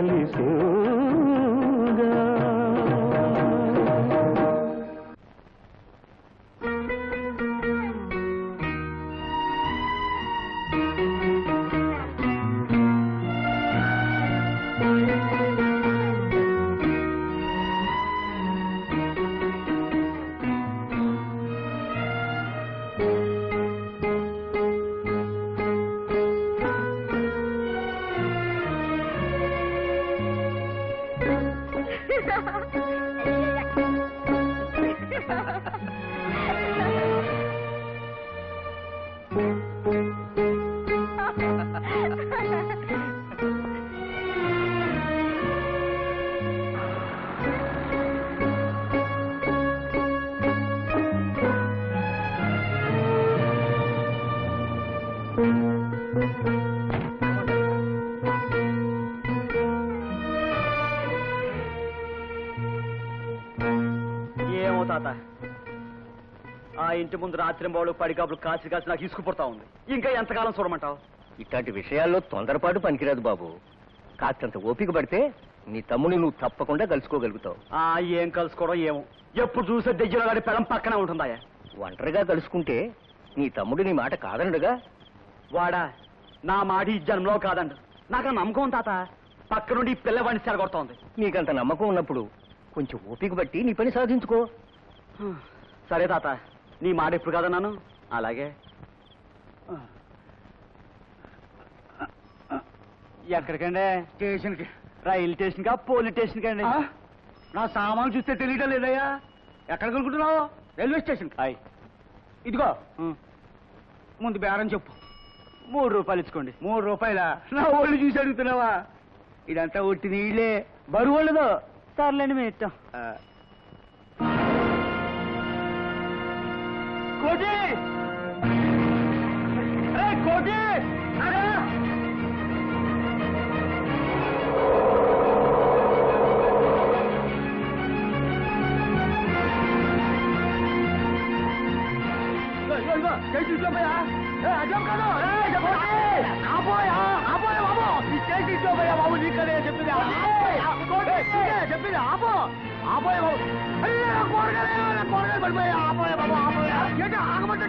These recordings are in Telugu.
తెలిసేగా. ఏమో తాత, ఆ ఇంటి ముందు రాత్రింబావులు పడికాపులు కాసి కాసి నాకు ఇసుకుపుడతా ఉంది. ఇంకా ఎంతకాలం చూడమంటావు? ఇట్లాంటి విషయాల్లో తొందరపాటు పనికిరాదు బాబు. కాస్తంత ఓపిక పడితే నీ తమ్ముని నువ్వు తప్పకుండా కలుసుకోగలుగుతావు. ఏం కలుసుకోవడం ఏమో, ఎప్పుడు చూసే దెయ్యం గాడి పెళ్ళం పక్కనే ఉంటుందాయా. ఒంటరిగా కలుసుకుంటే నీ తమ్ముడు నీ మాట కాదనడుగా. వాడా నా మాట ఈ జన్మలో కాదండు. నాకు ఆ నమ్మకం తాత. పక్క నుండి ఈ పిల్లవాడిని సెలగొడుతోంది. నీకంత నమ్మకం ఉన్నప్పుడు కొంచెం ఓపిక బట్టి నీ పని సాధించుకో. సరే తాత, నీ మాట ఎప్పుడు కాదన్నాను. అలాగే. ఎక్కడికండి? స్టేషన్కి. రైలు స్టేషన్కా పోలీస్ స్టేషన్కి అండి? నా సామాన్లు చూస్తే తెలియటం లేదయ్యా. ఎక్కడ కొనుక్కుంటున్నావు? Railway station. ఇదిగో ముందు బేరం చెప్పు. 3 రూపాయలు ఇచ్చుకోండి. 3 రూపాయలా? నా ఒళ్ళు చూసి అడుగుతున్నావా? ఇదంతా ఒట్టి నీళ్ళే, బరువు ఉండదు. సర్లేండి మీ ఇష్టం. కోటి కోటి తీసుకోపోయా? అదేం కాదు. ఆపోయా బాబు, తీసుకోపోయా బాబు. నీకనే చెప్పింది చెప్పింది. ఆపోయా బాబు. కూరగాయలు పడిపోయా. ఆపోయా బాబు, ఆపోయా. ఆగమంటే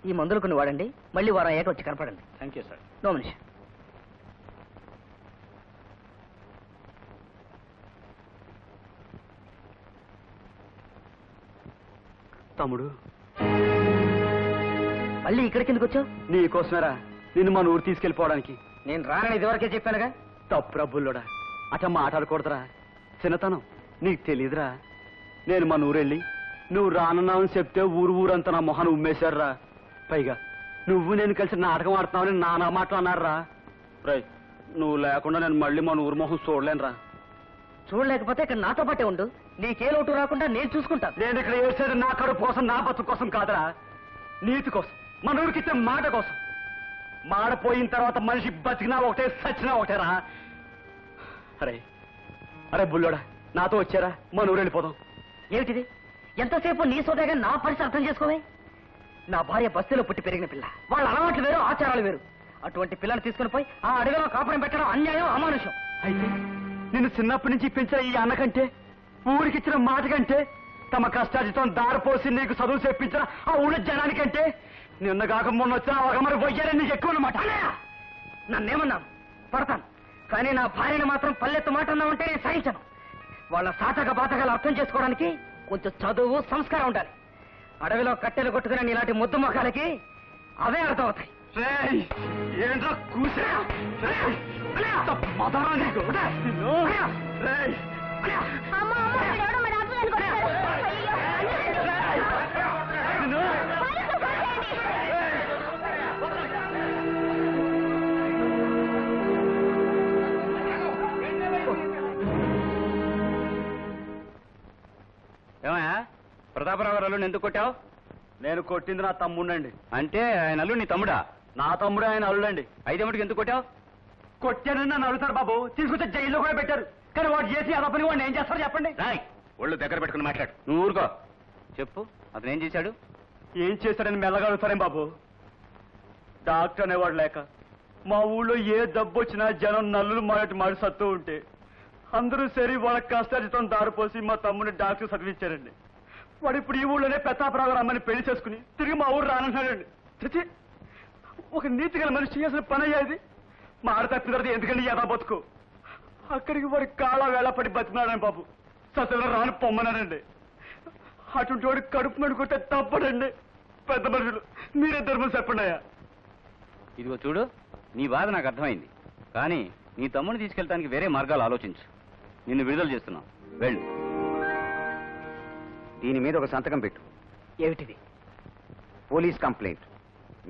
ఈ మందులు కొన్ని వాడండి. మళ్ళీ వారం అయ్యాక వచ్చి కనపడండి. Thank you sir. నో మనిషి. తమ్ముడు, మళ్ళీ ఇక్కడికి ఎందుకు వచ్చావు? నీకోసమేరా, నిన్ను మన ఊరు తీసుకెళ్ళిపోవడానికి. నేను రానని ఇదివరకే చెప్పానుగా. తప్పురా బుల్లోడా, అట మాట్లాడకూడదురా. చిన్నతనం నీకు తెలీదురా. నేను మన ఊరెళ్ళి నువ్వు రానున్నావని చెప్తే ఊరంతా నా మొహాన్ని ఉమ్మేశారురా. పైగా నువ్వు నేను కలిసి నాటకం ఆడుతున్నావని నానా మాటలు అన్నారా. రై, నువ్వు లేకుండా నేను మళ్ళీ మన ఊరు మొహం చూడలేనురా. చూడలేకపోతే ఇక్కడ నాతో పాటే ఉండు. నీకే లోటు రాకుండా నేను చూసుకుంటా. నేను ఇక్కడ వేసేది నా కడుపు కోసం, నా బతుకు కోసం కాదురా. నీతి కోసం, మన ఊరికిచ్చే మాట కోసం. మాడపోయిన తర్వాత మనిషి బతికినా ఒకటే, సచ్చినా ఒకటేరా. అరే అరే బుల్లోడా, నాతో వచ్చారా? మన ఊరు వెళ్ళిపోదాం. ఏమిటిది? ఎంతసేపు నీ సోదాగా నా పరిస్థితి అర్థం చేసుకోవే. నా భార్య బస్తీలో పుట్టి పెరిగిన పిల్ల. వాళ్ళ అలవాట్లు వేరు, ఆచారాలు వేరు. అటువంటి పిల్లని తీసుకుని పోయి ఆ అడవిలో కాపురం పెట్టడం అన్యాయం, అమానుషం. అయితే నిన్ను చిన్నప్పటి నుంచి పెంచిన ఈ అన్నకంటే, ఊరికిచ్చిన మాట కంటే, తమ కష్టాజితం దారిపోసి నీకు చదువు చెప్పించిన ఆ ఊళ్ళో జనానికంటే నిన్న కాక మొన్న వచ్చిన మరి వయ్యాలని నీకు ఎక్కువ అన్నమాట. నన్నేమన్నాను? పడతాను. కానీ నా భార్యను మాత్రం పల్లెత్తు మాట అన్నామంటే నేను సహించను. వాళ్ళ సాతక బాతకాలు అర్థం చేసుకోవడానికి కొంచెం చదువు, సంస్కారం ఉండాలి. అడవిలో కట్టెలు కొట్టుకునే ఇలాంటి ముద్దు మొఖాలకి అవే అర్థం అవుతాయి. ఏంట్రా కూసా? మదరా నీకు. ప్రతాపరావు గారు అల్లుడిని ఎందుకు కొట్టావు? నేను కొట్టింది నా తమ్ముడండి. అంటే ఆయన అల్లుడు నీ తమ్ముడా? నా తమ్ముడే ఆయన అల్లుడండి. అయితే మటుకు ఎందుకు కొట్టావు? కొట్టానని నన్ను అడుగుతారు బాబు, తీసుకొచ్చే జైల్లో కూడా పెట్టారు. కానీ వాడు చేసి అదే పని వాడిని ఏం చేస్తారు చెప్పండి. రాయ్, ఒళ్ళు దగ్గర పెట్టుకుని మాట్లాడు. నువ్వు ఊరుకో. చెప్పు, అతను ఏం చేశాడు? ఏం చేశారని మెల్లగా అడుగుతారేం బాబు? డాక్టర్ అనేవాడు లేక మా ఊళ్ళో ఏ దెబ్బ వచ్చినా జనం నల్లులు మాడి సత్తూ ఉంటే అందరూ సరి వాళ్ళ కష్టాజితం దారిపోసి మా తమ్ముని డాక్టర్ చదివించారండి. వాడు ఇప్పుడు ఈ ఊళ్ళోనే ప్రతాపరావు గారు అమ్మని పెళ్లి చేసుకుని తిరిగి మా ఊరు రానంటున్నాడండి. చచ్చి, ఒక నీతి గల మనిషి చేసిన పని అయ్యేది. మా ఆడ తప్పిన తర్వాత ఎందుకండి యథా బతుకు? అక్కడికి వాడి కాళ్ళ వేళ పడి బతికినాడని బాబు. ససలు రాని పొమ్మన్నానండి. అటువంటి వాడు కడుపు మడుకుంటే తప్పడండి. పెద్ద మనుషులు మీరే ధర్మం చెప్పండి అయ్యా. ఇదిగో చూడు, నీ బాధ నాకు అర్థమైంది. కానీ నీ తమ్ముడిని తీసుకెళ్ళడానికి వేరే మార్గాలు ఆలోచించు. నిన్ను విడుదల చేస్తున్నావు, వెళ్ళు. దీని మీద ఒక సంతకం పెట్టు. ఏమిటిది? Police complaint.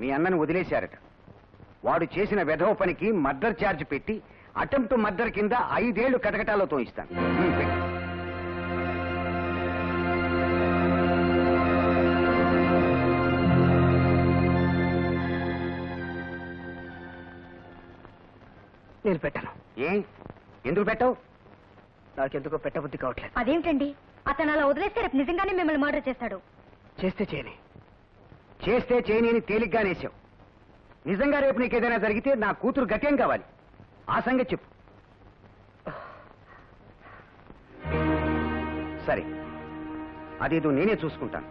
మీ అన్నను వదిలేశారట. వాడు చేసిన వెధవ పనికి మర్డర్ ఛార్జ్ పెట్టి అటెంప్ట్ మర్డర్ కింద 5 ఏళ్లు కటకటాల్లో తోయిస్తాను. పెట్టు. నేను పెట్టను. ఎందుకు పెట్టవు? నాకెందుకో పెట్టబుద్ధి కావట్లేదు. అదేమిటండి, అతను అలా వదిలేస్తే రేపు నిజంగానే మిమ్మల్ని మర్డర్ చేస్తాడు. చేస్తే చేయని. చేస్తే చేయని అని తేలిగ్గానేసావు. నిజంగా రేపు నీకేదైనా జరిగితే నా కూతురు గతేం కావాలి? ఆ సంగతి చెప్పు. సరే, అదేదో నేనే చూసుకుంటాను.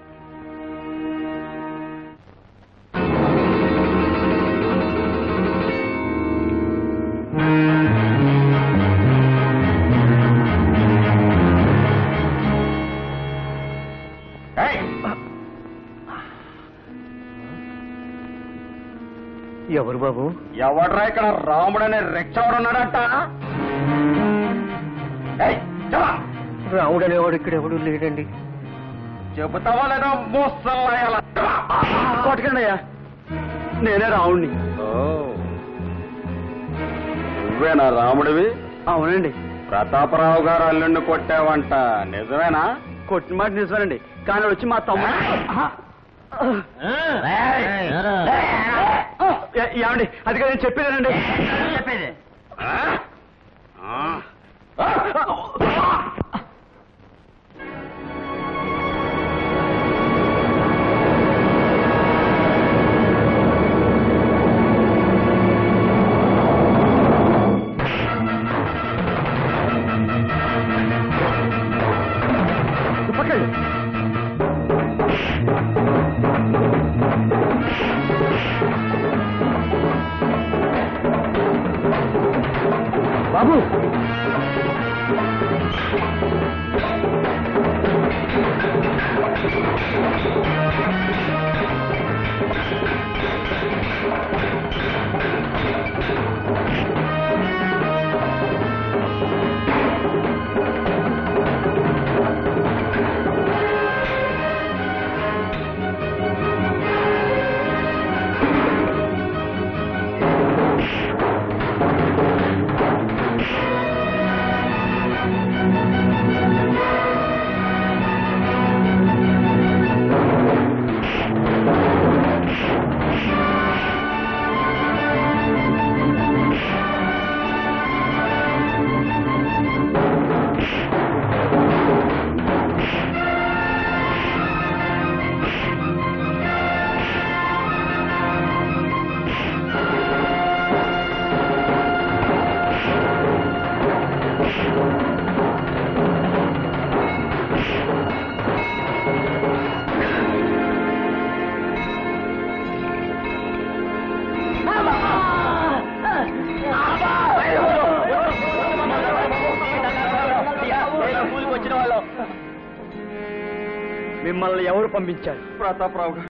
ఎవరు బాబు? ఎవడ్రా ఇక్కడ రాముడనే రెచ్చవడున్నాడట? రాముడు అనేవాడు ఇక్కడ ఎవడు లేడండి. చెబుతావా లేదా? కొట్టకండి అయ్యా, నేనే రాముడిని. నువ్వేనా రాముడివి? అవునండి. ప్రతాపరావు గారు అల్లుడిని కొట్టావంట, నిజమేనా? కొట్టిన మాట నిజమేనండి. కానీ వచ్చి మా తమ్ముడు. ఏమండి, అది కదా నేను చెప్పేదేనండి. చెప్పేది బాబు. మిమ్మల్ని ఎవరు పంపించారు? ప్రతాపరావు గారు.